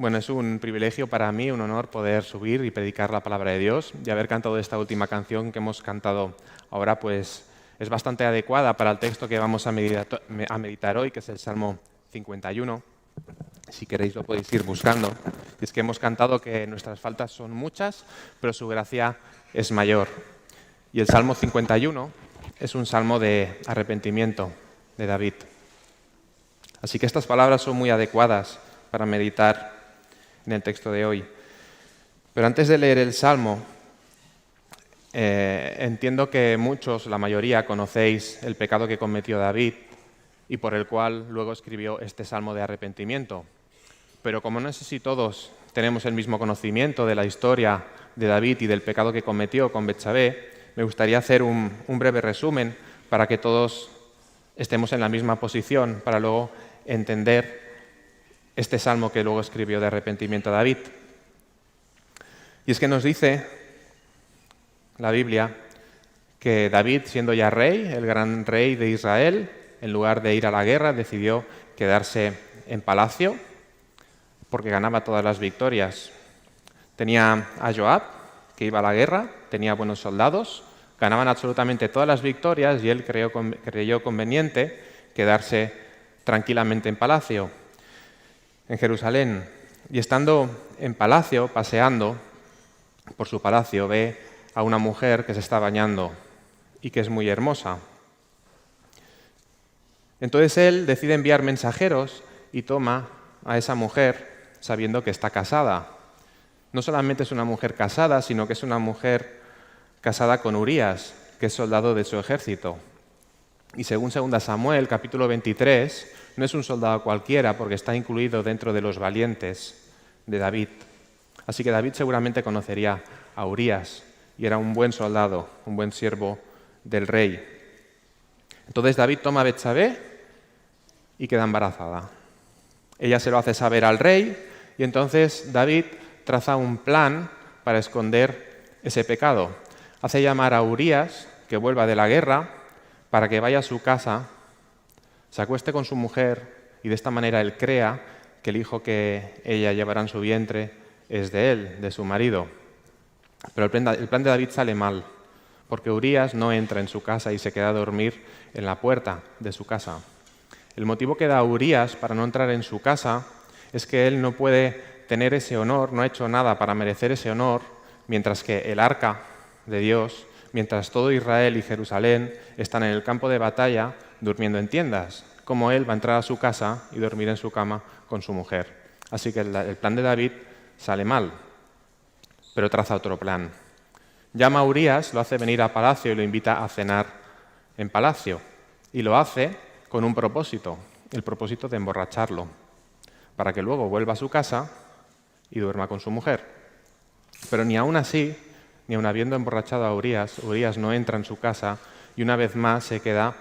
Bueno, es un privilegio para mí, un honor poder subir y predicar la palabra de Dios y haber cantado esta última canción que hemos cantado ahora, pues es bastante adecuada para el texto que vamos a meditar hoy, que es el Salmo 51. Si queréis lo podéis ir buscando. Y es que hemos cantado que nuestras faltas son muchas, pero su gracia es mayor. Y el Salmo 51 es un salmo de arrepentimiento de David. Así que estas palabras son muy adecuadas para meditar en el texto de hoy. Pero antes de leer el Salmo, entiendo que muchos, la mayoría, conocéis el pecado que cometió David y por el cual luego escribió este Salmo de arrepentimiento. Pero como no sé si todos tenemos el mismo conocimiento de la historia de David y del pecado que cometió con Betsabé, me gustaría hacer un breve resumen para que todos estemos en la misma posición, para luego entender este salmo que luego escribió de arrepentimiento David. Y es que nos dice la Biblia que David, siendo ya rey, el gran rey de Israel, en lugar de ir a la guerra, decidió quedarse en palacio porque ganaba todas las victorias. Tenía a Joab, que iba a la guerra, tenía buenos soldados, ganaban absolutamente todas las victorias y él creyó conveniente quedarse tranquilamente en palacio, en Jerusalén. Y estando en palacio, paseando por su palacio, ve a una mujer que se está bañando y que es muy hermosa. Entonces él decide enviar mensajeros y toma a esa mujer sabiendo que está casada. No solamente es una mujer casada, sino que es una mujer casada con Urías, que es soldado de su ejército. Y según 2 Samuel, capítulo 23, no es un soldado cualquiera porque está incluido dentro de los valientes de David. Así que David seguramente conocería a Urías y era un buen soldado, un buen siervo del rey. Entonces David toma a Betsabé y queda embarazada. Ella se lo hace saber al rey y entonces David traza un plan para esconder ese pecado. Hace llamar a Urías, que vuelva de la guerra, para que vaya a su casa, se acueste con su mujer y de esta manera él crea que el hijo que ella llevará en su vientre es de él, de su marido. Pero el plan de David sale mal, porque Urías no entra en su casa y se queda a dormir en la puerta de su casa. El motivo que da Urías para no entrar en su casa es que él no puede tener ese honor, no ha hecho nada para merecer ese honor, mientras que el arca de Dios, mientras todo Israel y Jerusalén están en el campo de batalla durmiendo en tiendas, como él va a entrar a su casa y dormir en su cama con su mujer. Así que el plan de David sale mal, pero traza otro plan. Llama a Urías, lo hace venir a palacio y lo invita a cenar en palacio. Y lo hace con un propósito, el propósito de emborracharlo, para que luego vuelva a su casa y duerma con su mujer. Pero ni aún así, ni aun habiendo emborrachado a Urías no entra en su casa y una vez más se queda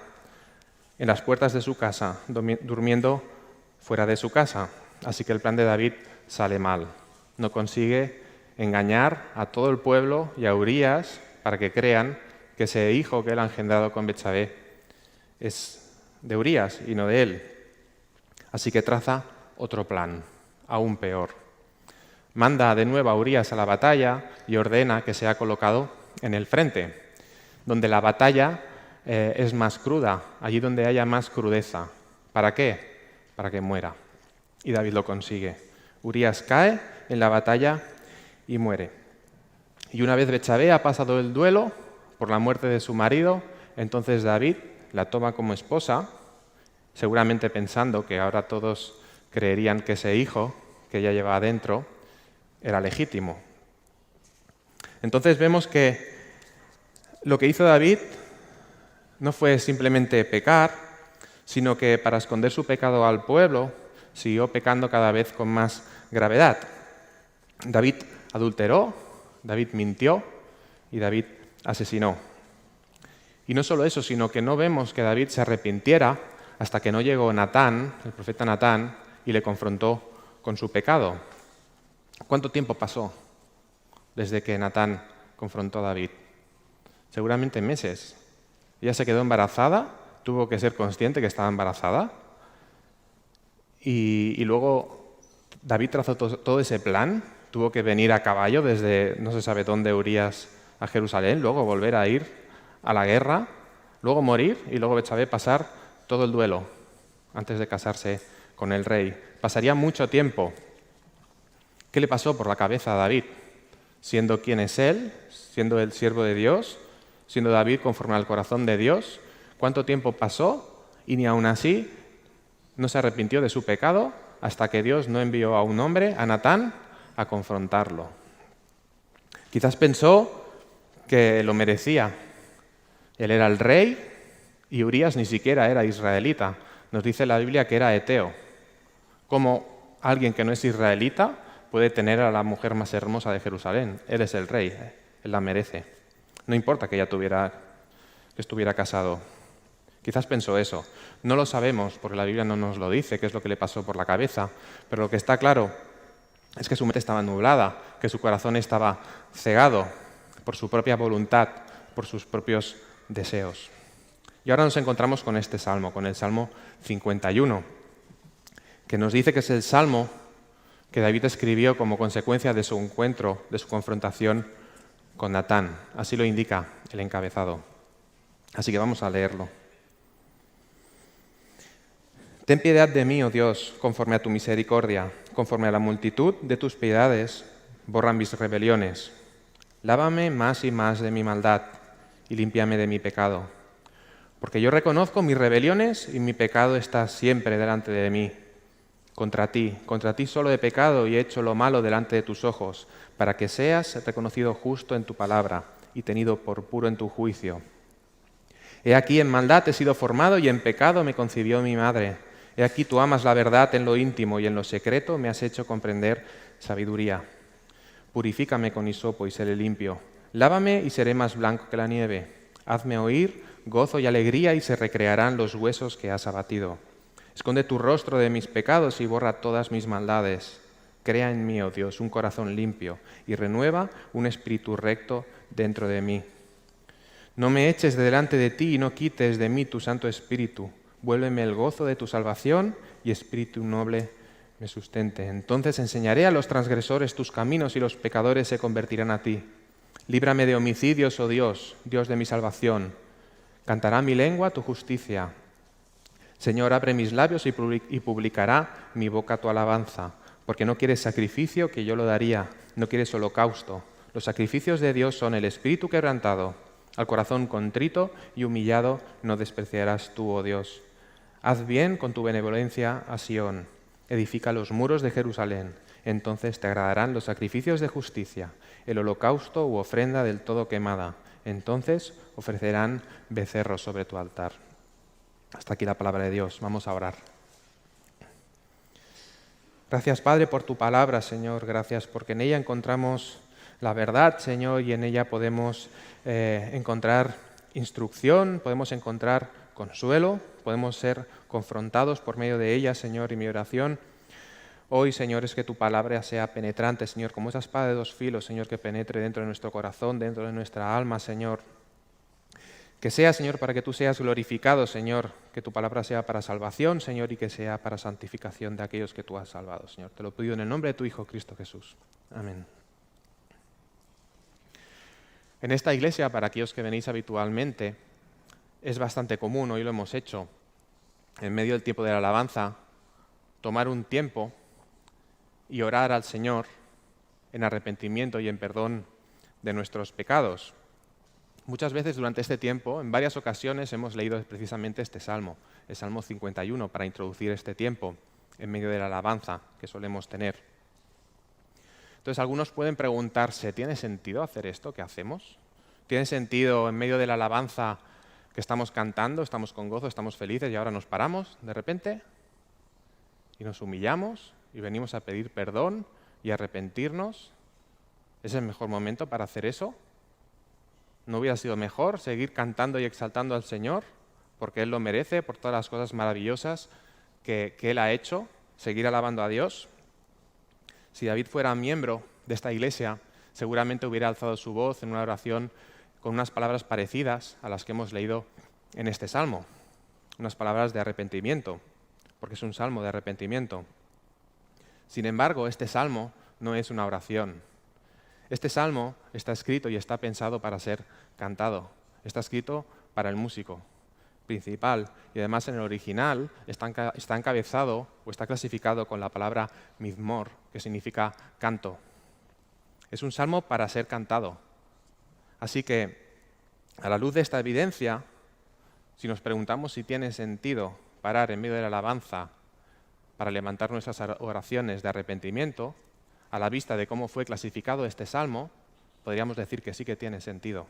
en las puertas de su casa, durmiendo fuera de su casa. Así que el plan de David sale mal. No consigue engañar a todo el pueblo y a Urías para que crean que ese hijo que él ha engendrado con Betsabé es de Urías y no de él. Así que traza otro plan, aún peor. Manda de nuevo a Urías a la batalla y ordena que sea colocado en el frente, donde la batalla es más cruda, allí donde haya más crudeza. ¿Para qué? Para que muera. Y David lo consigue. Urías cae en la batalla y muere. Y una vez Betsabé ha pasado el duelo por la muerte de su marido, entonces David la toma como esposa, seguramente pensando que ahora todos creerían que ese hijo que ella lleva adentro era legítimo. Entonces vemos que lo que hizo David no fue simplemente pecar, sino que para esconder su pecado al pueblo, siguió pecando cada vez con más gravedad. David adulteró, David mintió y David asesinó. Y no solo eso, sino que no vemos que David se arrepintiera hasta que no llegó Natán, el profeta Natán, y le confrontó con su pecado. ¿Cuánto tiempo pasó desde que Natán confrontó a David? Seguramente meses. Ella se quedó embarazada, tuvo que ser consciente que estaba embarazada y luego David trazó todo ese plan, tuvo que venir a caballo desde no se sabe dónde Urías a Jerusalén, luego volver a ir a la guerra, luego morir y luego Betsabé pasar todo el duelo antes de casarse con el rey. Pasaría mucho tiempo. ¿Qué le pasó por la cabeza a David? Siendo quien es él, siendo el siervo de Dios, siendo David conforme al corazón de Dios, ¿cuánto tiempo pasó? Y ni aun así no se arrepintió de su pecado hasta que Dios no envió a un hombre, a Natán, a confrontarlo. Quizás pensó que lo merecía. Él era el rey y Urías ni siquiera era israelita. Nos dice la Biblia que era eteo. ¿Cómo alguien que no es israelita puede tener a la mujer más hermosa de Jerusalén? Él es el rey, él la merece. No importa que ella estuviera casado. Quizás pensó eso. No lo sabemos porque la Biblia no nos lo dice, qué es lo que le pasó por la cabeza, pero lo que está claro es que su mente estaba nublada, que su corazón estaba cegado por su propia voluntad, por sus propios deseos. Y ahora nos encontramos con este salmo, con el Salmo 51, que nos dice que es el salmo que David escribió como consecuencia de su encuentro, de su confrontación con Natán. Así lo indica el encabezado. Así que vamos a leerlo. Ten piedad de mí, oh Dios, conforme a tu misericordia, conforme a la multitud de tus piedades, borra mis rebeliones. Lávame más y más de mi maldad y límpiame de mi pecado. Porque yo reconozco mis rebeliones y mi pecado está siempre delante de mí. Contra ti solo he pecado y he hecho lo malo delante de tus ojos, para que seas reconocido justo en tu palabra y tenido por puro en tu juicio. He aquí en maldad he sido formado y en pecado me concibió mi madre. He aquí tú amas la verdad en lo íntimo y en lo secreto me has hecho comprender sabiduría. Purifícame con hisopo y seré limpio. Lávame y seré más blanco que la nieve. Hazme oír gozo y alegría y se recrearán los huesos que has abatido. Esconde tu rostro de mis pecados y borra todas mis maldades. Crea en mí, oh Dios, un corazón limpio y renueva un espíritu recto dentro de mí. No me eches de delante de ti y no quites de mí tu Santo Espíritu. Vuélveme el gozo de tu salvación y espíritu noble me sustente. Entonces enseñaré a los transgresores tus caminos y los pecadores se convertirán a ti. Líbrame de homicidios, oh Dios, Dios de mi salvación. Cantará mi lengua tu justicia. Señor, abre mis labios y publicará mi boca tu alabanza, porque no quieres sacrificio, que yo lo daría, no quieres holocausto. Los sacrificios de Dios son el espíritu quebrantado, al corazón contrito y humillado no despreciarás tú, oh Dios. Haz bien con tu benevolencia a Sión, edifica los muros de Jerusalén, entonces te agradarán los sacrificios de justicia, el holocausto u ofrenda del todo quemada, entonces ofrecerán becerros sobre tu altar. Hasta aquí la palabra de Dios. Vamos a orar. Gracias, Padre, por tu palabra, Señor. Gracias porque en ella encontramos la verdad, Señor, y en ella podemos encontrar instrucción, podemos encontrar consuelo, podemos ser confrontados por medio de ella, Señor, y mi oración hoy, Señor, es que tu palabra sea penetrante, Señor, como esa espada de dos filos, Señor, que penetre dentro de nuestro corazón, dentro de nuestra alma, Señor. Que sea, Señor, para que tú seas glorificado, Señor, que tu palabra sea para salvación, Señor, y que sea para santificación de aquellos que tú has salvado, Señor. Te lo pido en el nombre de tu Hijo, Cristo Jesús. Amén. En esta iglesia, para aquellos que venís habitualmente, es bastante común, hoy lo hemos hecho, en medio del tiempo de la alabanza, tomar un tiempo y orar al Señor en arrepentimiento y en perdón de nuestros pecados. Muchas veces durante este tiempo, en varias ocasiones, hemos leído precisamente este salmo, el Salmo 51, para introducir este tiempo en medio de la alabanza que solemos tener. Entonces, algunos pueden preguntarse, ¿tiene sentido hacer esto que hacemos? ¿Tiene sentido en medio de la alabanza que estamos cantando, estamos con gozo, estamos felices y ahora nos paramos de repente y nos humillamos y venimos a pedir perdón y arrepentirnos? ¿Es el mejor momento para hacer eso? ¿No hubiera sido mejor seguir cantando y exaltando al Señor porque Él lo merece, por todas las cosas maravillosas que Él ha hecho, seguir alabando a Dios? Si David fuera miembro de esta iglesia, seguramente hubiera alzado su voz en una oración con unas palabras parecidas a las que hemos leído en este salmo, unas palabras de arrepentimiento, porque es un salmo de arrepentimiento. Sin embargo, este salmo no es una oración. Este salmo está escrito y está pensado para ser cantado. Está escrito para el músico principal y además en el original está encabezado o está clasificado con la palabra mizmor, que significa canto. Es un salmo para ser cantado. Así que, a la luz de esta evidencia, si nos preguntamos si tiene sentido parar en medio de la alabanza para levantar nuestras oraciones de arrepentimiento, a la vista de cómo fue clasificado este salmo, podríamos decir que sí que tiene sentido.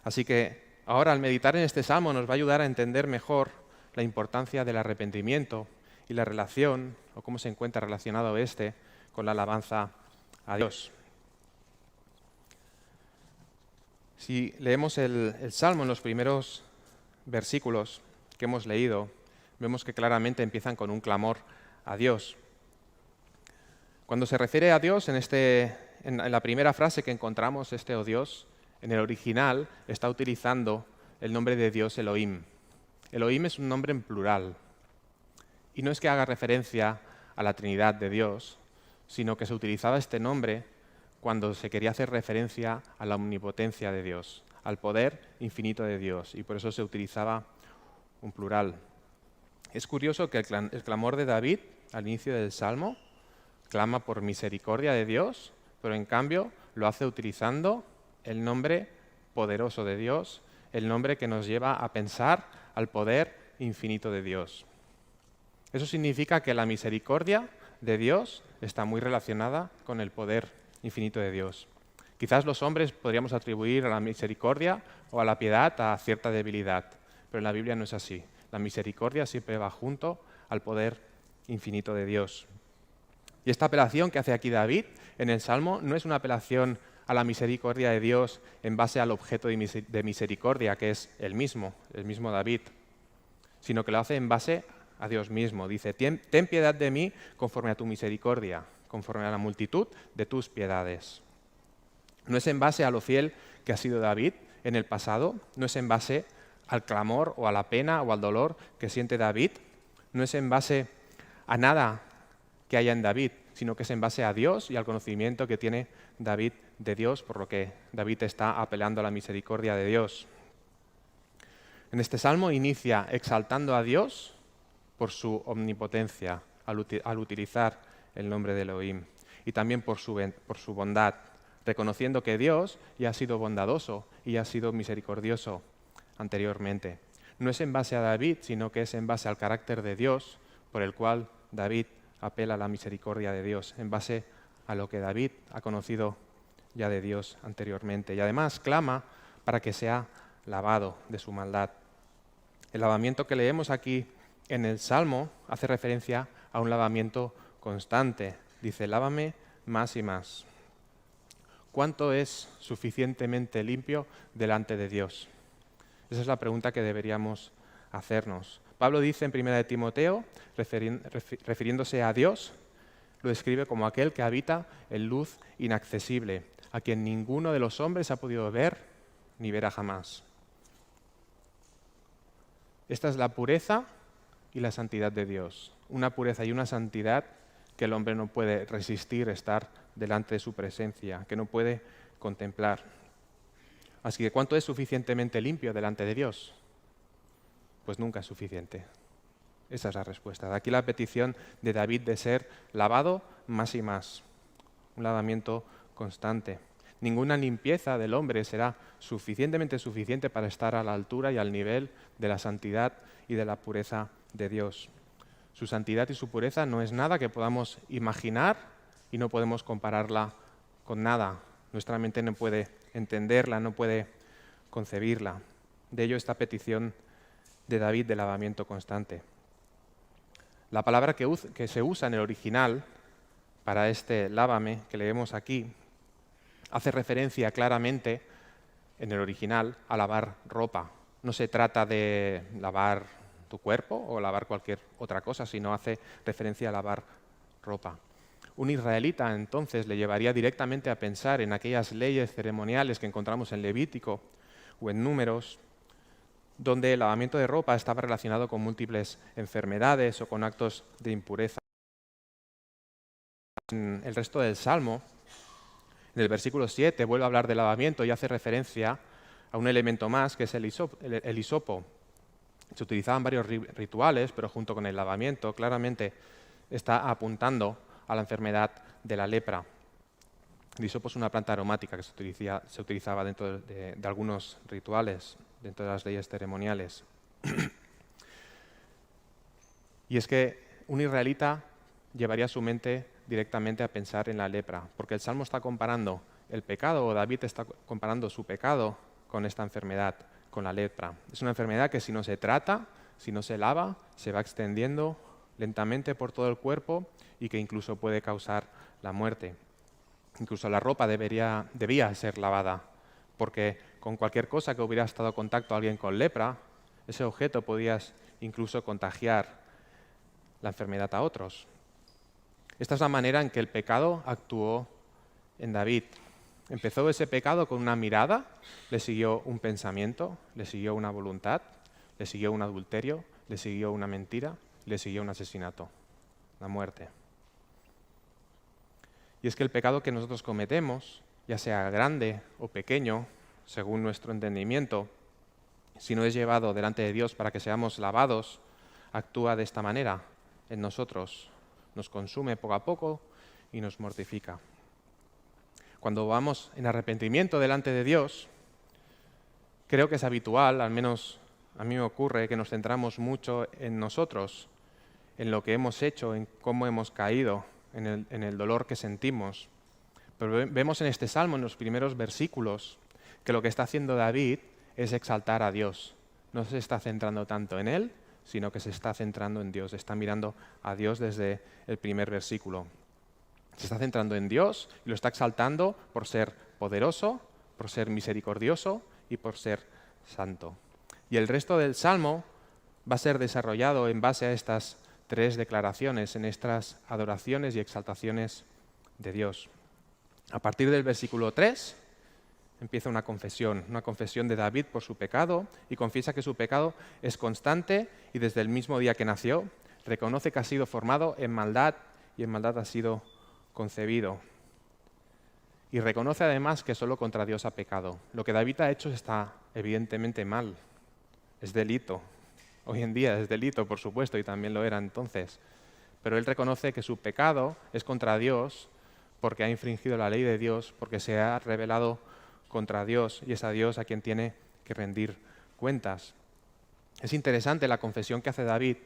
Así que ahora, al meditar en este salmo, nos va a ayudar a entender mejor la importancia del arrepentimiento y la relación, o cómo se encuentra relacionado este con la alabanza a Dios. Si leemos el salmo en los primeros versículos que hemos leído, vemos que claramente empiezan con un clamor a Dios. Cuando se refiere a Dios en la primera frase que encontramos, oh Dios, en el original está utilizando el nombre de Dios Elohim. Elohim es un nombre en plural. Y no es que haga referencia a la Trinidad de Dios, sino que se utilizaba este nombre cuando se quería hacer referencia a la omnipotencia de Dios, al poder infinito de Dios, y por eso se utilizaba un plural. Es curioso que el clamor de David al inicio del Salmo clama por misericordia de Dios, pero en cambio lo hace utilizando el nombre poderoso de Dios, el nombre que nos lleva a pensar al poder infinito de Dios. Eso significa que la misericordia de Dios está muy relacionada con el poder infinito de Dios. Quizás los hombres podríamos atribuir a la misericordia o a la piedad a cierta debilidad, pero en la Biblia no es así. La misericordia siempre va junto al poder infinito de Dios. Y esta apelación que hace aquí David en el Salmo no es una apelación a la misericordia de Dios en base al objeto de misericordia, que es el mismo David, sino que lo hace en base a Dios mismo. Dice, ten piedad de mí conforme a tu misericordia, conforme a la multitud de tus piedades. No es en base a lo fiel que ha sido David en el pasado, no es en base al clamor o a la pena o al dolor que siente David, no es en base a nada que haya en David, sino que es en base a Dios y al conocimiento que tiene David de Dios, por lo que David está apelando a la misericordia de Dios. En este salmo inicia exaltando a Dios por su omnipotencia al utilizar el nombre de Elohim y también por su bondad, reconociendo que Dios ya ha sido bondadoso y ya ha sido misericordioso anteriormente. No es en base a David, sino que es en base al carácter de Dios por el cual David apela a la misericordia de Dios, en base a lo que David ha conocido ya de Dios anteriormente. Y además clama para que sea lavado de su maldad. El lavamiento que leemos aquí en el Salmo hace referencia a un lavamiento constante. Dice, lávame más y más. ¿Cuánto es suficientemente limpio delante de Dios? Esa es la pregunta que deberíamos hacernos. Pablo dice en 1 de Timoteo, refiriéndose a Dios, lo describe como aquel que habita en luz inaccesible, a quien ninguno de los hombres ha podido ver ni verá jamás. Esta es la pureza y la santidad de Dios. Una pureza y una santidad que el hombre no puede resistir estar delante de su presencia, que no puede contemplar. Así que, ¿cuánto es suficientemente limpio delante de Dios? Pues nunca es suficiente. Esa es la respuesta. De aquí la petición de David de ser lavado más y más. Un lavamiento constante. Ninguna limpieza del hombre será suficiente para estar a la altura y al nivel de la santidad y de la pureza de Dios. Su santidad y su pureza no es nada que podamos imaginar y no podemos compararla con nada. Nuestra mente no puede entenderla, no puede concebirla. De ello esta petición de David de lavamiento constante. La palabra que se usa en el original para este lávame que leemos aquí hace referencia claramente en el original a lavar ropa. No se trata de lavar tu cuerpo o lavar cualquier otra cosa, sino hace referencia a lavar ropa. Un israelita entonces le llevaría directamente a pensar en aquellas leyes ceremoniales que encontramos en Levítico o en Números, donde el lavamiento de ropa estaba relacionado con múltiples enfermedades o con actos de impureza. En el resto del Salmo, en el versículo 7, vuelve a hablar de lavamiento y hace referencia a un elemento más, que es el hisopo. Se utilizaban varios rituales, pero junto con el lavamiento claramente está apuntando a la enfermedad de la lepra. El hisopo es una planta aromática que se utilizaba dentro de algunos rituales, dentro de las leyes ceremoniales. Y es que un israelita llevaría su mente directamente a pensar en la lepra, porque el Salmo está comparando el pecado, o David está comparando su pecado con esta enfermedad, con la lepra. Es una enfermedad que si no se trata, si no se lava, se va extendiendo lentamente por todo el cuerpo y que incluso puede causar la muerte. Incluso la ropa debía ser lavada, porque con cualquier cosa que hubiera estado en contacto a alguien con lepra, ese objeto podía incluso contagiar la enfermedad a otros. Esta es la manera en que el pecado actuó en David. Empezó ese pecado con una mirada, le siguió un pensamiento, le siguió una voluntad, le siguió un adulterio, le siguió una mentira, le siguió un asesinato, la muerte. Y es que el pecado que nosotros cometemos, ya sea grande o pequeño, según nuestro entendimiento, si no es llevado delante de Dios para que seamos lavados, actúa de esta manera en nosotros, nos consume poco a poco y nos mortifica. Cuando vamos en arrepentimiento delante de Dios, creo que es habitual, al menos a mí me ocurre, que nos centramos mucho en nosotros, en lo que hemos hecho, en cómo hemos caído, en el dolor que sentimos. Pero vemos en este Salmo, en los primeros versículos, que lo que está haciendo David es exaltar a Dios. No se está centrando tanto en él, sino que se está centrando en Dios. Está mirando a Dios desde el primer versículo. Se está centrando en Dios y lo está exaltando por ser poderoso, por ser misericordioso y por ser santo. Y el resto del Salmo va a ser desarrollado en base a estas tres declaraciones, en estas adoraciones y exaltaciones de Dios. A partir del versículo 3 empieza una confesión de David por su pecado, y confiesa que su pecado es constante y desde el mismo día que nació reconoce que ha sido formado en maldad y en maldad ha sido concebido. Y reconoce además que solo contra Dios ha pecado. Lo que David ha hecho está evidentemente mal, es delito. Hoy en día es delito, por supuesto, y también lo era entonces. Pero él reconoce que su pecado es contra Dios porque ha infringido la ley de Dios, porque se ha rebelado contra Dios y es a Dios a quien tiene que rendir cuentas. Es interesante la confesión que hace David,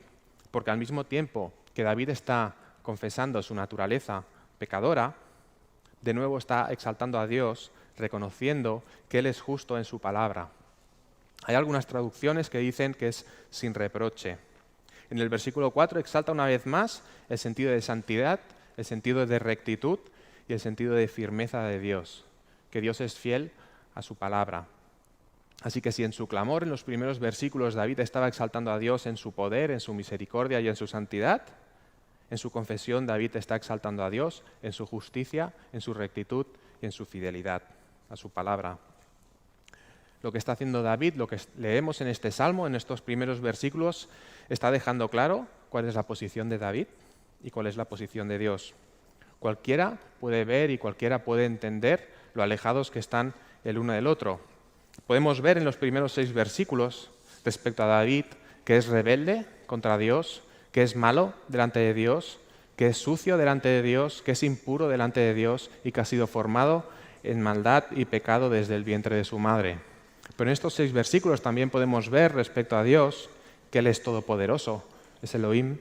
porque al mismo tiempo que David está confesando su naturaleza pecadora, de nuevo está exaltando a Dios, reconociendo que Él es justo en su palabra. Hay algunas traducciones que dicen que es sin reproche. En el versículo 4 exalta una vez más el sentido de santidad, el sentido de rectitud y el sentido de firmeza de Dios, que Dios es fiel a su palabra. Así que si en su clamor, en los primeros versículos, David estaba exaltando a Dios en su poder, en su misericordia y en su santidad, en su confesión David está exaltando a Dios en su justicia, en su rectitud y en su fidelidad a su palabra. Lo que está haciendo David, lo que leemos en este Salmo, en estos primeros versículos, está dejando claro cuál es la posición de David y cuál es la posición de Dios. Cualquiera puede ver y cualquiera puede entender lo alejados que están el uno del otro. Podemos ver en los primeros 6 versículos respecto a David que es rebelde contra Dios, que es malo delante de Dios, que es sucio delante de Dios, que es impuro delante de Dios y que ha sido formado en maldad y pecado desde el vientre de su madre. Pero en estos 6 versículos también podemos ver respecto a Dios que Él es todopoderoso, es Elohim,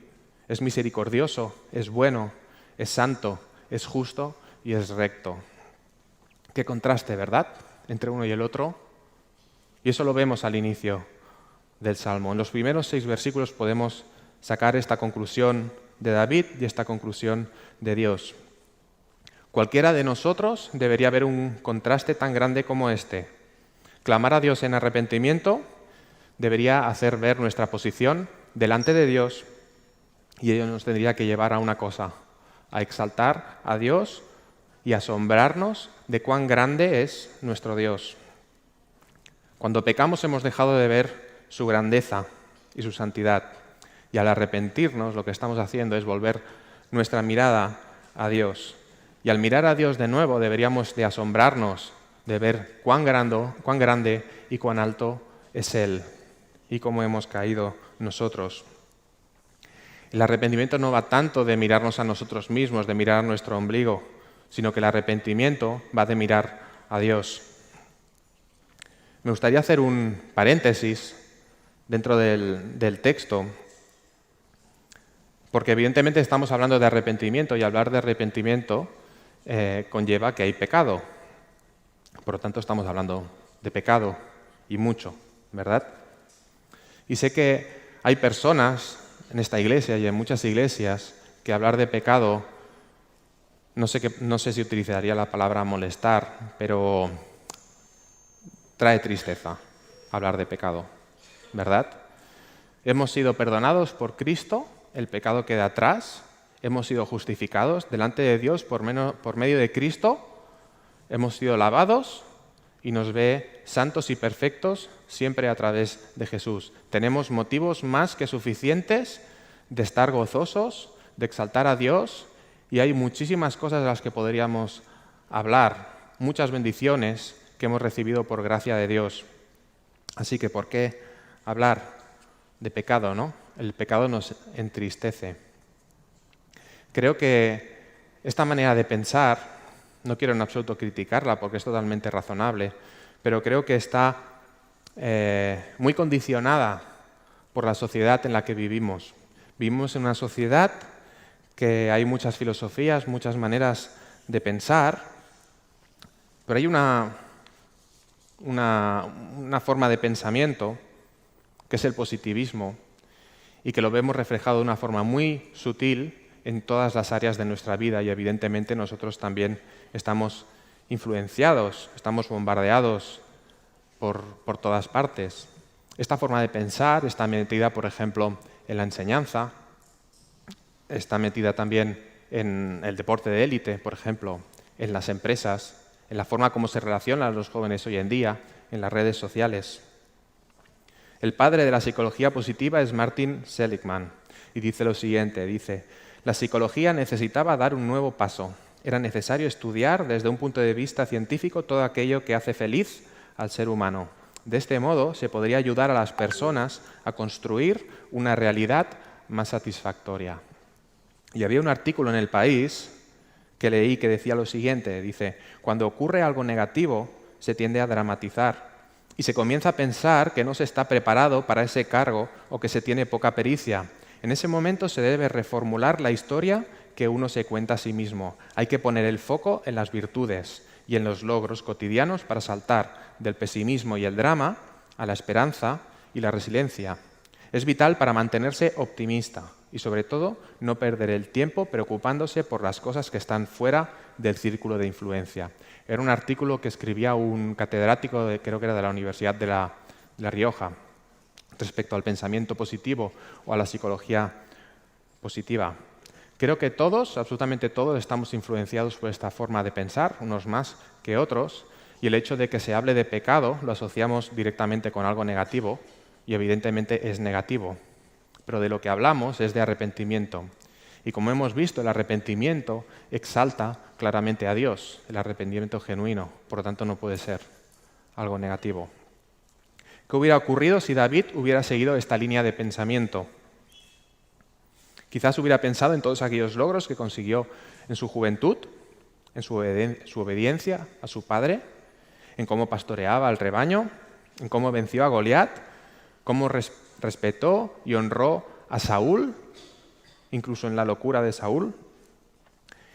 es misericordioso, es bueno, es santo, es justo y es recto. Qué contraste, ¿verdad?, entre uno y el otro. Y eso lo vemos al inicio del Salmo. En los primeros 6 versículos podemos sacar esta conclusión de David y esta conclusión de Dios. Cualquiera de nosotros debería ver un contraste tan grande como este. Clamar a Dios en arrepentimiento debería hacer ver nuestra posición delante de Dios y ello nos tendría que llevar a una cosa, a exaltar a Dios y asombrarnos de cuán grande es nuestro Dios. Cuando pecamos hemos dejado de ver su grandeza y su santidad. Y al arrepentirnos, lo que estamos haciendo es volver nuestra mirada a Dios. Y al mirar a Dios de nuevo deberíamos de asombrarnos de ver cuán grande y cuán alto es Él y cómo hemos caído nosotros. El arrepentimiento no va tanto de mirarnos a nosotros mismos, de mirar a nuestro ombligo, sino que el arrepentimiento va de mirar a Dios. Me gustaría hacer un paréntesis dentro del texto, porque evidentemente estamos hablando de arrepentimiento y hablar de arrepentimiento conlleva que hay pecado. Por lo tanto, estamos hablando de pecado y mucho, ¿verdad? Y sé que hay personas en esta iglesia y en muchas iglesias que hablar de pecado, no sé si utilizaría la palabra molestar, pero trae tristeza hablar de pecado, ¿verdad? Hemos sido perdonados por Cristo, el pecado queda atrás, hemos sido justificados delante de Dios por medio de Cristo, hemos sido lavados y nos ve santos y perfectos siempre a través de Jesús. Tenemos motivos más que suficientes de estar gozosos, de exaltar a Dios, y hay muchísimas cosas de las que podríamos hablar, muchas bendiciones que hemos recibido por gracia de Dios. Así que, ¿por qué hablar de pecado, no? El pecado nos entristece. Creo que esta manera de pensar, no quiero en absoluto criticarla porque es totalmente razonable, pero creo que está muy condicionada por la sociedad en la que vivimos. Vivimos en una sociedad que hay muchas filosofías, muchas maneras de pensar, pero hay una forma de pensamiento que es el positivismo y que lo vemos reflejado de una forma muy sutil en todas las áreas de nuestra vida y evidentemente nosotros también estamos influenciados, estamos bombardeados por todas partes. Esta forma de pensar está metida, por ejemplo, en la enseñanza, está metida también en el deporte de élite, por ejemplo, en las empresas, en la forma como se relacionan los jóvenes hoy en día, en las redes sociales. El padre de la psicología positiva es Martin Seligman y dice lo siguiente, dice: la psicología necesitaba dar un nuevo paso. Era necesario estudiar desde un punto de vista científico todo aquello que hace feliz al ser humano. De este modo se podría ayudar a las personas a construir una realidad más satisfactoria. Y había un artículo en El País que leí que decía lo siguiente, dice: cuando ocurre algo negativo se tiende a dramatizar y se comienza a pensar que no se está preparado para ese cargo o que se tiene poca pericia. En ese momento se debe reformular la historia que uno se cuenta a sí mismo. Hay que poner el foco en las virtudes y en los logros cotidianos para saltar del pesimismo y el drama a la esperanza y la resiliencia. Es vital para mantenerse optimista y, sobre todo, no perder el tiempo preocupándose por las cosas que están fuera del círculo de influencia. Era un artículo que escribía un catedrático, creo que era de la Universidad de La Rioja, respecto al pensamiento positivo o a la psicología positiva. Creo que todos, absolutamente todos, estamos influenciados por esta forma de pensar, unos más que otros, y el hecho de que se hable de pecado lo asociamos directamente con algo negativo, y evidentemente es negativo. Pero de lo que hablamos es de arrepentimiento. Y como hemos visto, el arrepentimiento exalta claramente a Dios, el arrepentimiento genuino, por lo tanto no puede ser algo negativo. ¿Qué hubiera ocurrido si David hubiera seguido esta línea de pensamiento? Quizás hubiera pensado en todos aquellos logros que consiguió en su juventud, en su obediencia a su padre, en cómo pastoreaba al rebaño, en cómo venció a Goliat, cómo respetó y honró a Saúl, incluso en la locura de Saúl,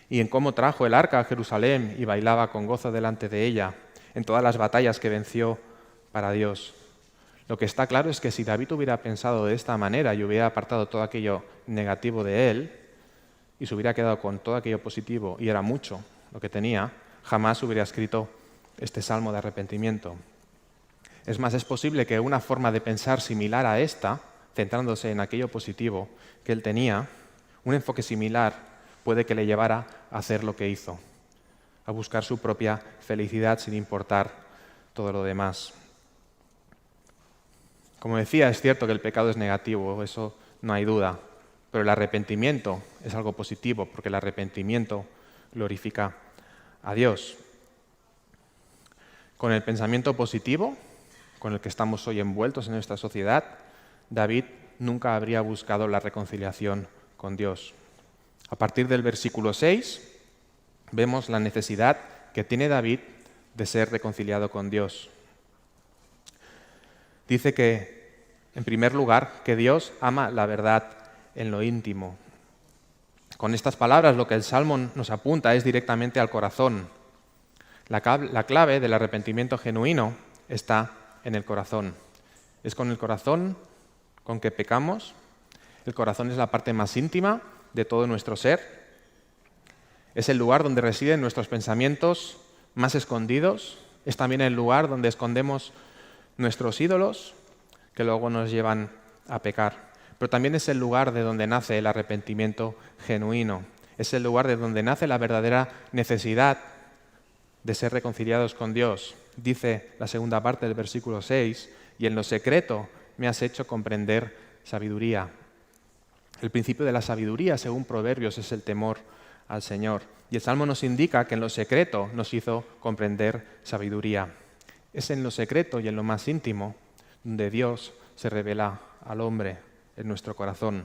y en cómo trajo el arca a Jerusalén y bailaba con gozo delante de ella, en todas las batallas que venció para Dios. Lo que está claro es que si David hubiera pensado de esta manera y hubiera apartado todo aquello negativo de él y se hubiera quedado con todo aquello positivo, y era mucho lo que tenía, jamás hubiera escrito este salmo de arrepentimiento. Es más, es posible que una forma de pensar similar a esta, centrándose en aquello positivo que él tenía, un enfoque similar puede que le llevara a hacer lo que hizo, a buscar su propia felicidad sin importar todo lo demás. Como decía, es cierto que el pecado es negativo, eso no hay duda, pero el arrepentimiento es algo positivo, porque el arrepentimiento glorifica a Dios. Con el pensamiento positivo, con el que estamos hoy envueltos en nuestra sociedad, David nunca habría buscado la reconciliación con Dios. A partir del versículo 6, vemos la necesidad que tiene David de ser reconciliado con Dios. Dice que, en primer lugar, que Dios ama la verdad en lo íntimo. Con estas palabras, lo que el Salmo nos apunta es directamente al corazón. La clave del arrepentimiento genuino está en el corazón. Es con el corazón con que pecamos. El corazón es la parte más íntima de todo nuestro ser. Es el lugar donde residen nuestros pensamientos más escondidos. Es también el lugar donde escondemos nuestros ídolos que luego nos llevan a pecar. Pero también es el lugar de donde nace el arrepentimiento genuino. Es el lugar de donde nace la verdadera necesidad de ser reconciliados con Dios. Dice la segunda parte del versículo 6, y en lo secreto me has hecho comprender sabiduría. El principio de la sabiduría, según Proverbios, es el temor al Señor. Y el Salmo nos indica que en lo secreto nos hizo comprender sabiduría. Es en lo secreto y en lo más íntimo donde Dios se revela al hombre en nuestro corazón.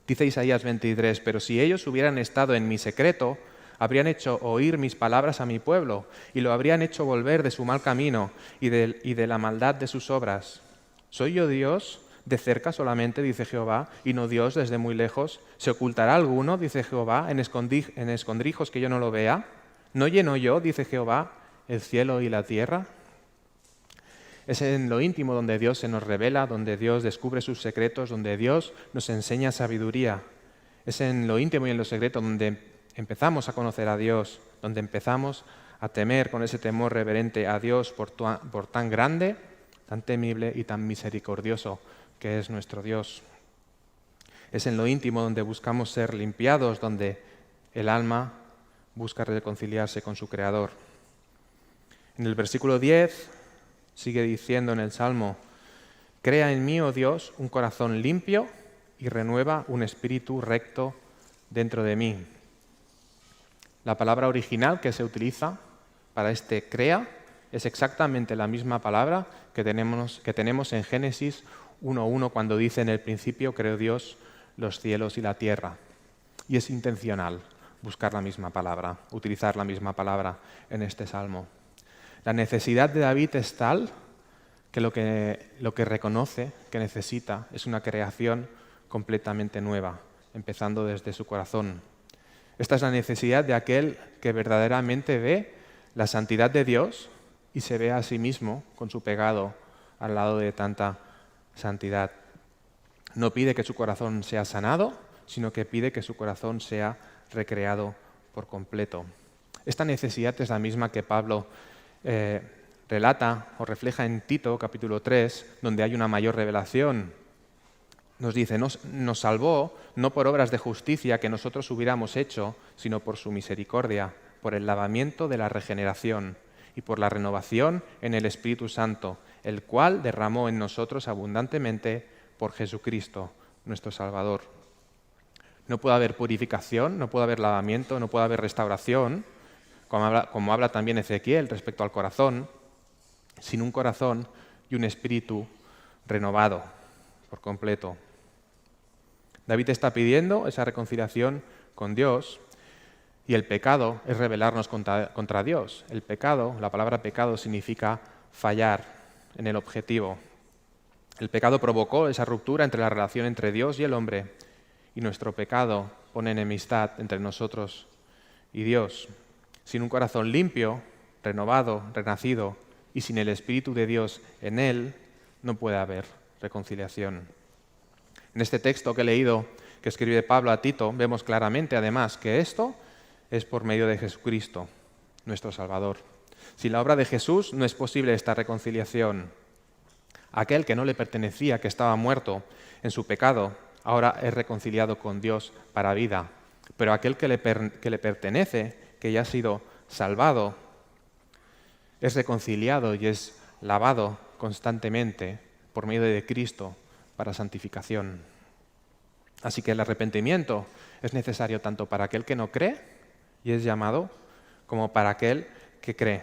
Dice Isaías 23, pero si ellos hubieran estado en mi secreto, habrían hecho oír mis palabras a mi pueblo y lo habrían hecho volver de su mal camino y de la maldad de sus obras. ¿Soy yo Dios de cerca solamente, dice Jehová, y no Dios desde muy lejos? ¿Se ocultará alguno, dice Jehová, en escondrijos que yo no lo vea? ¿No lleno yo, dice Jehová, el cielo y la tierra? Es en lo íntimo donde Dios se nos revela, donde Dios descubre sus secretos, donde Dios nos enseña sabiduría. Es en lo íntimo y en lo secreto donde empezamos a conocer a Dios, donde empezamos a temer con ese temor reverente a Dios por tan grande, tan temible y tan misericordioso que es nuestro Dios. Es en lo íntimo donde buscamos ser limpiados, donde el alma busca reconciliarse con su Creador. En el versículo 10 sigue diciendo en el Salmo, crea en mí, oh Dios, un corazón limpio y renueva un espíritu recto dentro de mí. La palabra original que se utiliza para este crea es exactamente la misma palabra que tenemos en Génesis 1:1 cuando dice en el principio creó Dios los cielos y la tierra. Y es intencional buscar la misma palabra, utilizar la misma palabra en este salmo. La necesidad de David es tal que lo que reconoce que necesita es una creación completamente nueva, empezando desde su corazón. Esta es la necesidad de aquel que verdaderamente ve la santidad de Dios y se ve a sí mismo con su pecado al lado de tanta santidad. No pide que su corazón sea sanado, sino que pide que su corazón sea recreado por completo. Esta necesidad es la misma que Pablo relata o refleja en Tito capítulo 3, donde hay una mayor revelación. Nos dice, nos salvó no por obras de justicia que nosotros hubiéramos hecho, sino por su misericordia, por el lavamiento de la regeneración y por la renovación en el Espíritu Santo, el cual derramó en nosotros abundantemente por Jesucristo, nuestro Salvador. No puede haber purificación, no puede haber lavamiento, no puede haber restauración, como habla también Ezequiel respecto al corazón, sin un corazón y un espíritu renovado por completo. David está pidiendo esa reconciliación con Dios y el pecado es rebelarnos contra Dios. El pecado, la palabra pecado significa fallar en el objetivo. El pecado provocó esa ruptura entre la relación entre Dios y el hombre y nuestro pecado pone enemistad entre nosotros y Dios. Sin un corazón limpio, renovado, renacido y sin el Espíritu de Dios en él, no puede haber reconciliación. En este texto que he leído, que escribe Pablo a Tito, vemos claramente además que esto es por medio de Jesucristo, nuestro Salvador. Sin la obra de Jesús no es posible esta reconciliación. Aquel que no le pertenecía, que estaba muerto en su pecado, ahora es reconciliado con Dios para vida. Pero aquel que le pertenece, que ya ha sido salvado, es reconciliado y es lavado constantemente por medio de Cristo para santificación. Así que el arrepentimiento es necesario tanto para aquel que no cree y es llamado, como para aquel que cree.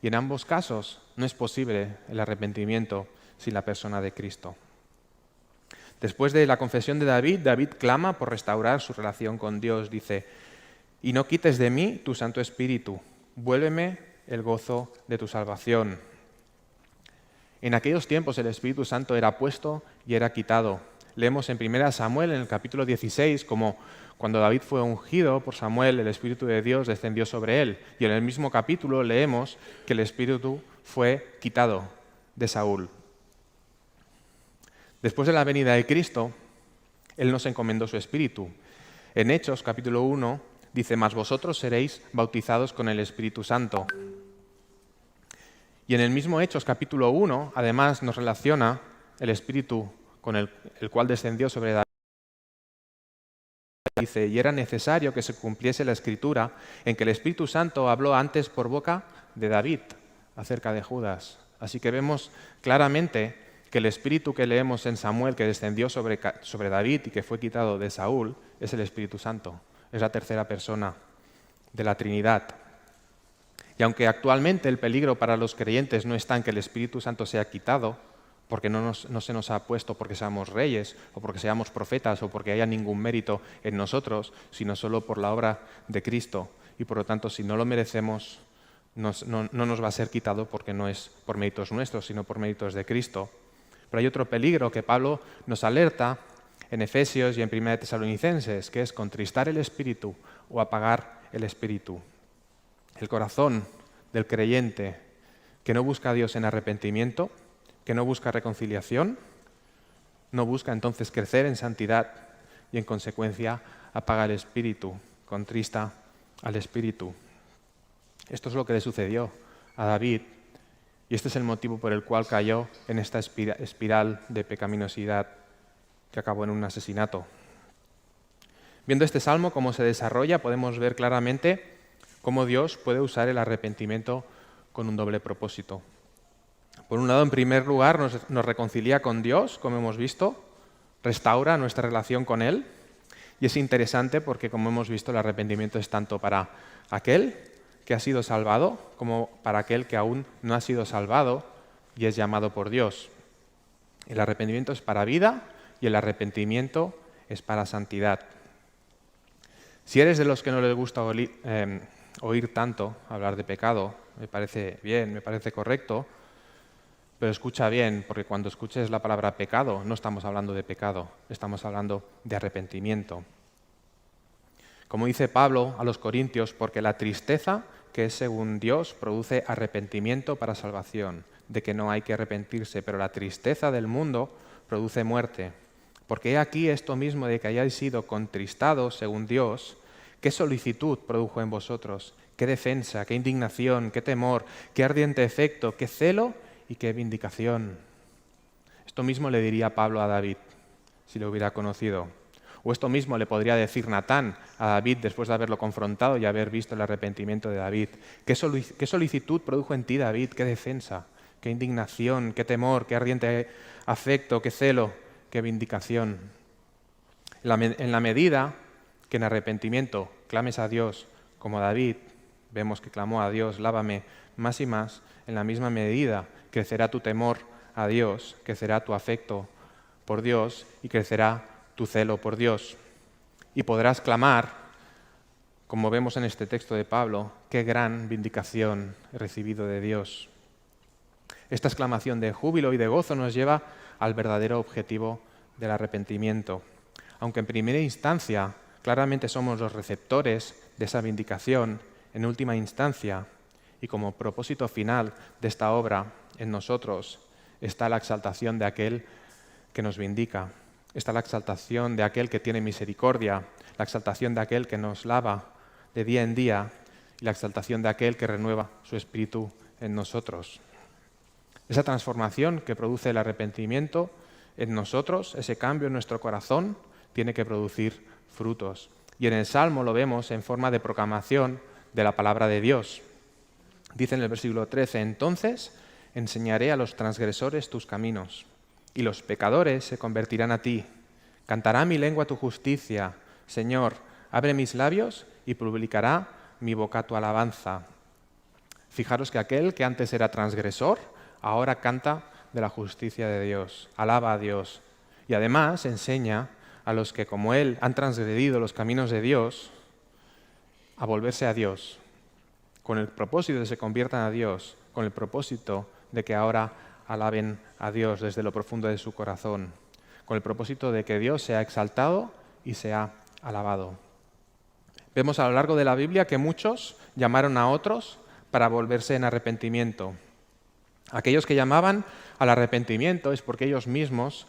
Y en ambos casos no es posible el arrepentimiento sin la persona de Cristo. Después de la confesión de David, David clama por restaurar su relación con Dios. Dice, y no quites de mí tu Santo Espíritu, vuélveme el gozo de tu salvación. En aquellos tiempos el Espíritu Santo era puesto y era quitado. Leemos en 1 Samuel, en el capítulo 16, como cuando David fue ungido por Samuel, el Espíritu de Dios descendió sobre él. Y en el mismo capítulo leemos que el Espíritu fue quitado de Saúl. Después de la venida de Cristo, Él nos encomendó su Espíritu. En Hechos, capítulo 1, dice, mas vosotros seréis bautizados con el Espíritu Santo. Y en el mismo Hechos, capítulo 1, además nos relaciona el Espíritu con el cual descendió sobre David. Dice, y era necesario que se cumpliese la Escritura en que el Espíritu Santo habló antes por boca de David acerca de Judas. Así que vemos claramente que el Espíritu que leemos en Samuel, que descendió sobre David y que fue quitado de Saúl, es el Espíritu Santo. Es la tercera persona de la Trinidad. Y aunque actualmente el peligro para los creyentes no está en que el Espíritu Santo sea quitado, porque no se nos ha puesto porque seamos reyes, o porque seamos profetas, o porque haya ningún mérito en nosotros, sino solo por la obra de Cristo. Y por lo tanto, si no lo merecemos, no nos va a ser quitado porque no es por méritos nuestros, sino por méritos de Cristo. Pero hay otro peligro que Pablo nos alerta en Efesios y en 1 Tesalonicenses, que es contristar el Espíritu o apagar el Espíritu. El corazón del creyente que no busca a Dios en arrepentimiento, que no busca reconciliación, no busca entonces crecer en santidad y en consecuencia apaga el Espíritu, contrista al Espíritu. Esto es lo que le sucedió a David y este es el motivo por el cual cayó en esta espiral de pecaminosidad que acabó en un asesinato. Viendo este salmo, cómo se desarrolla, podemos ver claramente cómo Dios puede usar el arrepentimiento con un doble propósito. Por un lado, en primer lugar, nos reconcilia con Dios, como hemos visto, restaura nuestra relación con Él. Y es interesante porque, como hemos visto, el arrepentimiento es tanto para aquel que ha sido salvado como para aquel que aún no ha sido salvado y es llamado por Dios. El arrepentimiento es para vida y el arrepentimiento es para santidad. Si eres de los que no les gusta oír tanto hablar de pecado, me parece bien, me parece correcto, pero escucha bien, porque cuando escuches la palabra pecado, no estamos hablando de pecado, estamos hablando de arrepentimiento. Como dice Pablo a los Corintios, porque la tristeza que es según Dios produce arrepentimiento para salvación, de que no hay que arrepentirse, pero la tristeza del mundo produce muerte. Porque he aquí esto mismo de que hayáis sido contristados según Dios, qué solicitud produjo en vosotros, qué defensa, qué indignación, qué temor, qué ardiente efecto, qué celo y qué vindicación. Esto mismo le diría Pablo a David, si lo hubiera conocido. O esto mismo le podría decir Natán a David después de haberlo confrontado y haber visto el arrepentimiento de David. ¿Qué solicitud produjo en ti, David? ¿Qué defensa? ¿Qué indignación? ¿Qué temor? ¿Qué ardiente afecto? ¿Qué celo? ¿Qué vindicación? En la medida que en arrepentimiento clames a Dios como David, vemos que clamó a Dios, lávame más y más, en la misma medida crecerá tu temor a Dios, crecerá tu afecto por Dios y crecerá tu celo por Dios. Y podrás clamar, como vemos en este texto de Pablo, qué gran vindicación he recibido de Dios. Esta exclamación de júbilo y de gozo nos lleva al verdadero objetivo del arrepentimiento. Aunque en primera instancia claramente somos los receptores de esa vindicación, en última instancia y como propósito final de esta obra en nosotros está la exaltación de aquel que nos vindica. Está la exaltación de aquel que tiene misericordia, la exaltación de aquel que nos lava de día en día y la exaltación de aquel que renueva su espíritu en nosotros. Esa transformación que produce el arrepentimiento en nosotros, ese cambio en nuestro corazón, tiene que producir frutos. Y en el Salmo lo vemos en forma de proclamación de la palabra de Dios. Dice en el versículo 13, entonces enseñaré a los transgresores tus caminos, y los pecadores se convertirán a ti. Cantará mi lengua tu justicia. Señor, abre mis labios y publicará mi boca tu alabanza. Fijaros que aquel que antes era transgresor, ahora canta de la justicia de Dios, alaba a Dios. Y además enseña a los que como él han transgredido los caminos de Dios a volverse a Dios, con el propósito de que se conviertan a Dios, con el propósito de que ahora alaben a Dios desde lo profundo de su corazón, con el propósito de que Dios sea exaltado y sea alabado. Vemos a lo largo de la Biblia que muchos llamaron a otros para volverse en arrepentimiento. Aquellos que llamaban al arrepentimiento es porque ellos mismos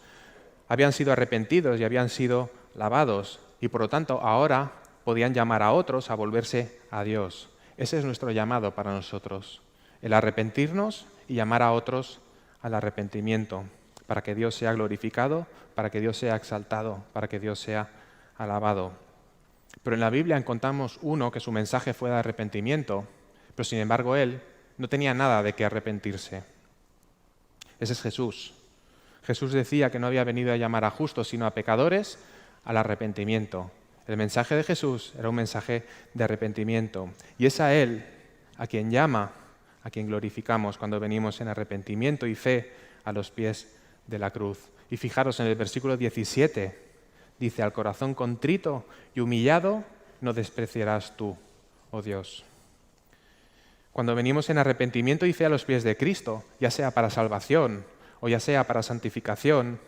habían sido arrepentidos y habían sido lavados y por lo tanto ahora podían llamar a otros a volverse a Dios. Ese es nuestro llamado para nosotros, el arrepentirnos y llamar a otros al arrepentimiento, para que Dios sea glorificado, para que Dios sea exaltado, para que Dios sea alabado. Pero en la Biblia encontramos uno que su mensaje fue de arrepentimiento, pero sin embargo él no tenía nada de qué arrepentirse. Ese es Jesús. Jesús decía que no había venido a llamar a justos, sino a pecadores al arrepentimiento. El mensaje de Jesús era un mensaje de arrepentimiento. Y es a Él a quien llama, a quien glorificamos cuando venimos en arrepentimiento y fe a los pies de la cruz. Y fijaros en el versículo 17, dice, al corazón contrito y humillado no despreciarás tú, oh Dios. Cuando venimos en arrepentimiento y fe a los pies de Cristo, ya sea para salvación o ya sea para santificación,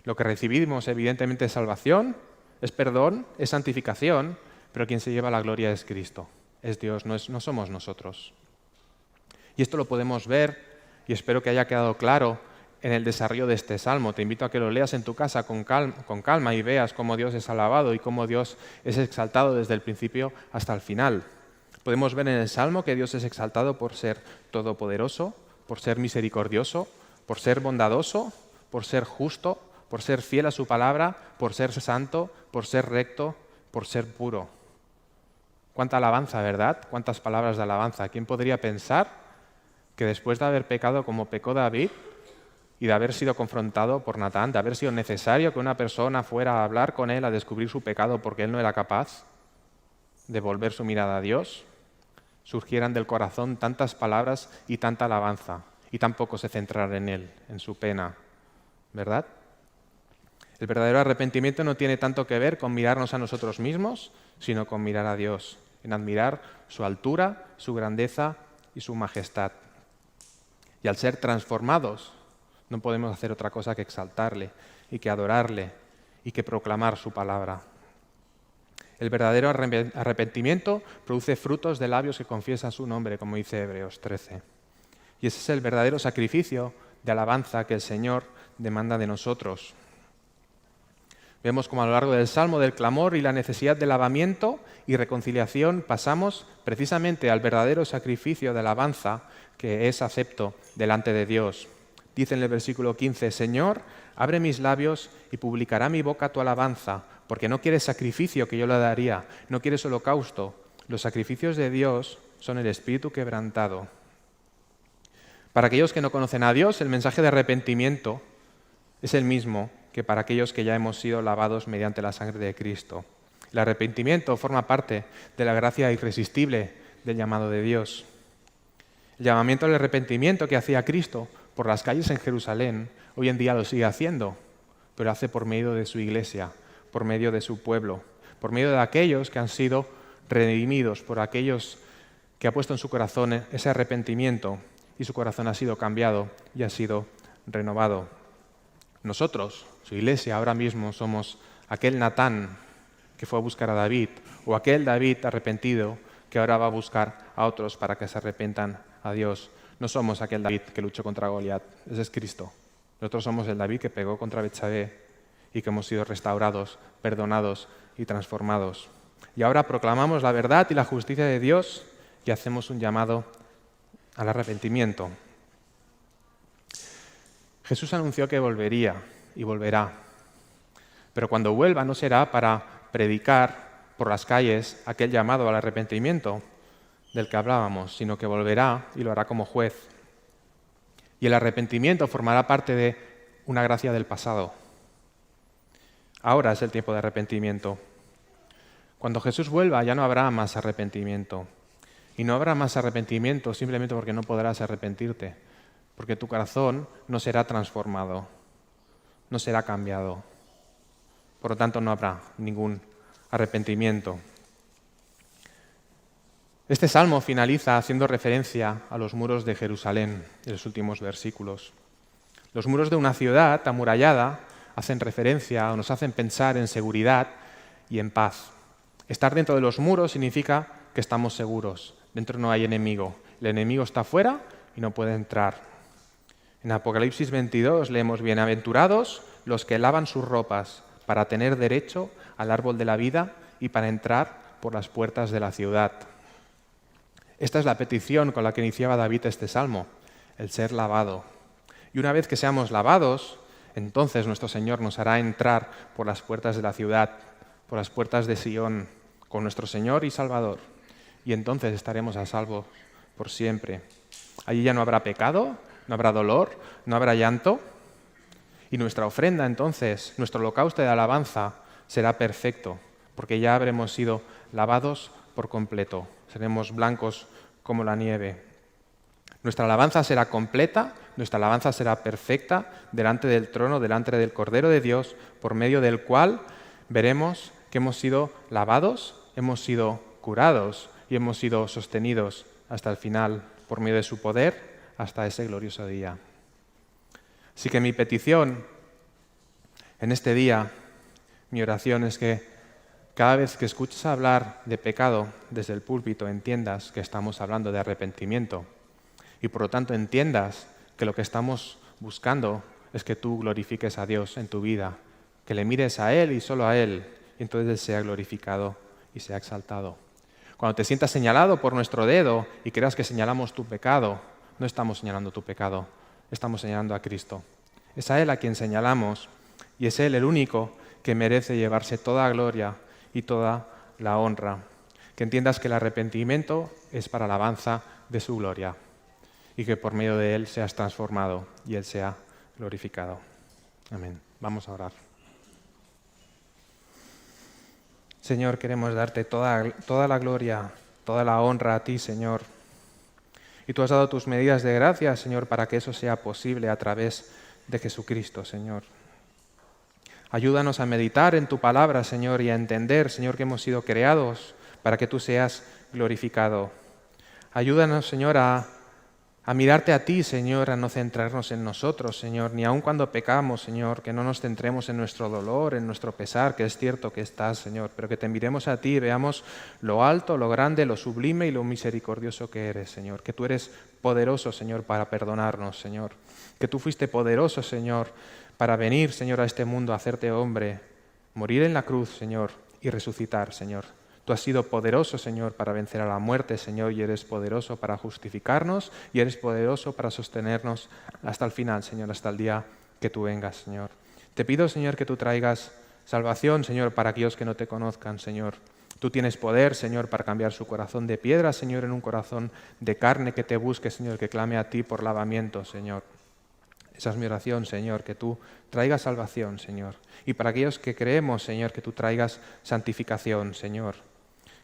lo que recibimos evidentemente es salvación, es perdón, es santificación, pero quien se lleva la gloria es Cristo, es Dios, no somos nosotros. Y esto lo podemos ver, y espero que haya quedado claro en el desarrollo de este salmo. Te invito a que lo leas en tu casa con calma y veas cómo Dios es alabado y cómo Dios es exaltado desde el principio hasta el final. Podemos ver en el salmo que Dios es exaltado por ser todopoderoso, por ser misericordioso, por ser bondadoso, por ser justo, por ser fiel a su palabra, por ser santo, por ser recto, por ser puro. Cuánta alabanza, ¿verdad? Cuántas palabras de alabanza. ¿Quién podría pensar que después de haber pecado como pecó David y de haber sido confrontado por Natán, de haber sido necesario que una persona fuera a hablar con él, a descubrir su pecado porque él no era capaz de volver su mirada a Dios, surgieran del corazón tantas palabras y tanta alabanza y tampoco se centraran en él, en su pena, ¿verdad? El verdadero arrepentimiento no tiene tanto que ver con mirarnos a nosotros mismos, sino con mirar a Dios, en admirar su altura, su grandeza y su majestad. Y al ser transformados, no podemos hacer otra cosa que exaltarle y que adorarle y que proclamar su palabra. El verdadero arrepentimiento produce frutos de labios que confiesan su nombre, como dice Hebreos 13. Y ese es el verdadero sacrificio de alabanza que el Señor demanda de nosotros. Vemos como a lo largo del Salmo del clamor y la necesidad de lavamiento y reconciliación pasamos precisamente al verdadero sacrificio de alabanza que es acepto delante de Dios. Dice en el versículo 15, Señor, abre mis labios y publicará mi boca tu alabanza, porque no quieres sacrificio que yo le daría, no quieres holocausto. Los sacrificios de Dios son el espíritu quebrantado. Para aquellos que no conocen a Dios, el mensaje de arrepentimiento es el mismo que para aquellos que ya hemos sido lavados mediante la sangre de Cristo. El arrepentimiento forma parte de la gracia irresistible del llamado de Dios. El llamamiento al arrepentimiento que hacía Cristo por las calles en Jerusalén, hoy en día lo sigue haciendo, pero hace por medio de su iglesia, por medio de su pueblo, por medio de aquellos que han sido redimidos, por aquellos que ha puesto en su corazón ese arrepentimiento y su corazón ha sido cambiado y ha sido renovado. Nosotros, su iglesia, ahora mismo somos aquel Natán que fue a buscar a David, o aquel David arrepentido que ahora va a buscar a otros para que se arrepentan a Dios. No somos aquel David que luchó contra Goliat, ese es Cristo. Nosotros somos el David que pegó contra Betsabé y que hemos sido restaurados, perdonados y transformados. Y ahora proclamamos la verdad y la justicia de Dios y hacemos un llamado al arrepentimiento. Jesús anunció que volvería y volverá, pero cuando vuelva no será para predicar por las calles aquel llamado al arrepentimiento del que hablábamos, sino que volverá y lo hará como juez. Y el arrepentimiento formará parte de una gracia del pasado. Ahora es el tiempo de arrepentimiento. Cuando Jesús vuelva ya no habrá más arrepentimiento. Y no habrá más arrepentimiento simplemente porque no podrás arrepentirte, porque tu corazón no será transformado, no será cambiado. Por lo tanto, no habrá ningún arrepentimiento. Este salmo finaliza haciendo referencia a los muros de Jerusalén en los últimos versículos. Los muros de una ciudad amurallada hacen referencia o nos hacen pensar en seguridad y en paz. Estar dentro de los muros significa que estamos seguros. Dentro no hay enemigo. El enemigo está fuera y no puede entrar. En Apocalipsis 22 leemos: bienaventurados los que lavan sus ropas para tener derecho al árbol de la vida y para entrar por las puertas de la ciudad. Esta es la petición con la que iniciaba David este salmo, el ser lavado. Y una vez que seamos lavados, entonces nuestro Señor nos hará entrar por las puertas de la ciudad, por las puertas de Sion, con nuestro Señor y Salvador. Y entonces estaremos a salvo por siempre. Allí ya no habrá pecado, no habrá dolor, no habrá llanto. Y nuestra ofrenda entonces, nuestro holocausto de alabanza, será perfecto, porque ya habremos sido lavados por completo. Seremos blancos como la nieve. Nuestra alabanza será completa, nuestra alabanza será perfecta delante del trono, delante del Cordero de Dios, por medio del cual veremos que hemos sido lavados, hemos sido curados y hemos sido sostenidos hasta el final por medio de su poder hasta ese glorioso día. Así que mi petición en este día, mi oración es que cada vez que escuches hablar de pecado desde el púlpito entiendas que estamos hablando de arrepentimiento y por lo tanto entiendas que lo que estamos buscando es que tú glorifiques a Dios en tu vida, que le mires a Él y solo a Él, y entonces Él sea glorificado y sea exaltado. Cuando te sientas señalado por nuestro dedo y creas que señalamos tu pecado, no estamos señalando tu pecado, estamos señalando a Cristo. Es a Él a quien señalamos y es Él el único que merece llevarse toda gloria y toda la honra. Que entiendas que el arrepentimiento es para la alabanza de su gloria y que por medio de Él seas transformado y Él sea glorificado. Amén. Vamos a orar. Señor, queremos darte toda la gloria, toda la honra a ti, Señor. Y tú has dado tus medidas de gracia, Señor, para que eso sea posible a través de Jesucristo, Señor. Ayúdanos a meditar en tu palabra, Señor, y a entender, Señor, que hemos sido creados para que tú seas glorificado. Ayúdanos, Señor, a mirarte a ti, Señor, a no centrarnos en nosotros, Señor, ni aun cuando pecamos, Señor, que no nos centremos en nuestro dolor, en nuestro pesar, que es cierto que estás, Señor, pero que te miremos a ti y veamos lo alto, lo grande, lo sublime y lo misericordioso que eres, Señor, que tú eres poderoso, Señor, para perdonarnos, Señor, que tú fuiste poderoso, Señor, para venir, Señor, a este mundo, a hacerte hombre, morir en la cruz, Señor, y resucitar, Señor. Tú has sido poderoso, Señor, para vencer a la muerte, Señor, y eres poderoso para justificarnos y eres poderoso para sostenernos hasta el final, Señor, hasta el día que tú vengas, Señor. Te pido, Señor, que tú traigas salvación, Señor, para aquellos que no te conozcan, Señor. Tú tienes poder, Señor, para cambiar su corazón de piedra, Señor, en un corazón de carne que te busque, Señor, que clame a ti por lavamiento, Señor. Esa es mi oración, Señor, que tú traigas salvación, Señor. Y para aquellos que creemos, Señor, que tú traigas santificación, Señor.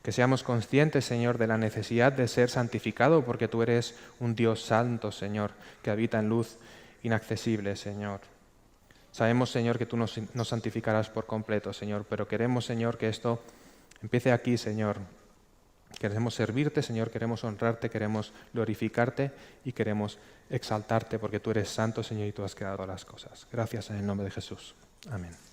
Que seamos conscientes, Señor, de la necesidad de ser santificado porque tú eres un Dios santo, Señor, que habita en luz inaccesible, Señor. Sabemos, Señor, que tú nos santificarás por completo, Señor, pero queremos, Señor, que esto empiece aquí, Señor. Queremos servirte, Señor, queremos honrarte, queremos glorificarte y queremos exaltarte porque tú eres santo, Señor, y tú has creado las cosas. Gracias en el nombre de Jesús. Amén.